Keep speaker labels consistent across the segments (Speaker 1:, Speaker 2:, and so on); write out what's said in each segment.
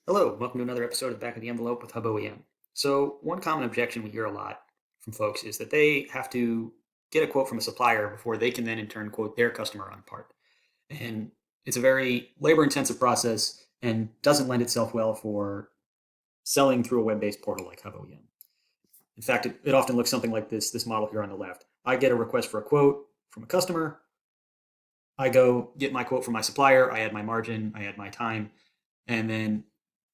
Speaker 1: Hello, welcome to another episode of Back of the Envelope with Hub OEM. So, one common objection we hear a lot from folks is that they have to get a quote from a supplier before they can then in turn quote their customer on a part. And it's a very labor intensive process and doesn't lend itself well for selling through a web based portal like Hub OEM. In fact, it often looks something like this model here on the left. I get a request for a quote from a customer. I go get my quote from my supplier. I add my margin, I add my time, and then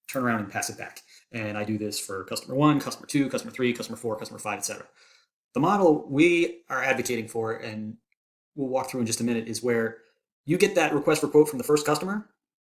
Speaker 1: turn around and pass it back. And I do this for customer one, customer two, customer three, customer four, customer five, etc. The model we are advocating for, and we'll walk through in just a minute, is where you get that request for quote from the first customer.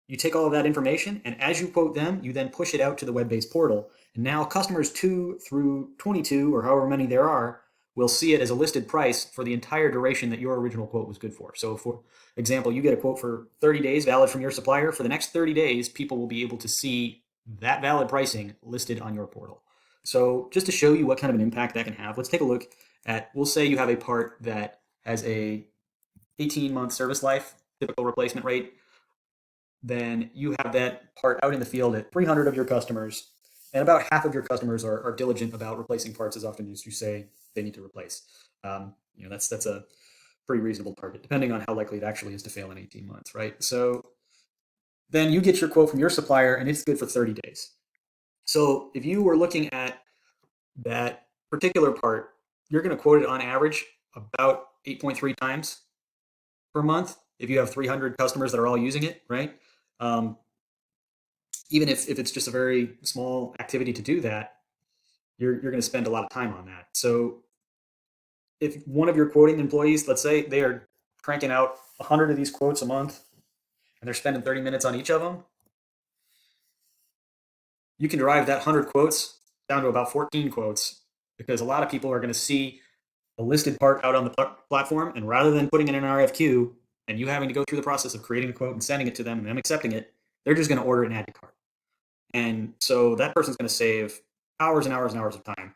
Speaker 1: You take all of that information, and as you quote them, you then push it out to the web based portal. And now customers 2 through 22, or however many there are, will see it as a listed price for the entire duration that your original quote was good for. So, for example, you get a quote for 30 days valid from your supplier. For the next 30 days, people will be able to see that valid pricing listed on your portal. So, just to show you what kind of an impact that can have, let's take a look at, we'll say you have a part that has a 18-month service life, typical replacement rate. Then you have that part out in the field at 300 of your customers, and about half of your customers are diligent about replacing parts as often as you say they need to replace. That's a pretty reasonable target, depending on how likely it actually is to fail in 18 months, right? So then you get your quote from your supplier, and it's good for 30 days. So if you were looking at that particular part, you're going to quote it on average about 8.3 times per month if you have 300 customers that are all using it, right? Um, Even if it's just a very small activity to do that, you're going to spend a lot of time on that. So if one of your quoting employees, let's say they are cranking out 100 of these quotes a month and they're spending 30 minutes on each of them, you can drive that 100 quotes down to about 14 quotes, because a lot of people are going to see a listed part out on the platform, and rather than putting it in an RFQ and you having to go through the process of creating a quote and sending it to them and them accepting it, they're just going to order it and add to cart. And so that person's going to save hours and hours and hours of time.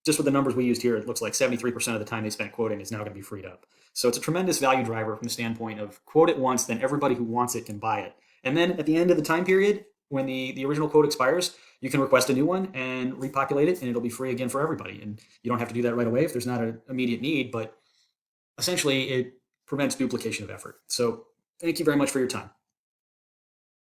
Speaker 1: Just with the numbers we used here, it looks like 73% of the time they spent quoting is now going to be freed up. So it's a tremendous value driver from the standpoint of quote it once, then everybody who wants it can buy it. And then at the end of the time period, when the original quote expires, you can request a new one and repopulate it, and it'll be free again for everybody. And you don't have to do that right away if there's not an immediate need, but essentially it prevents duplication of effort. So thank you very much for your time.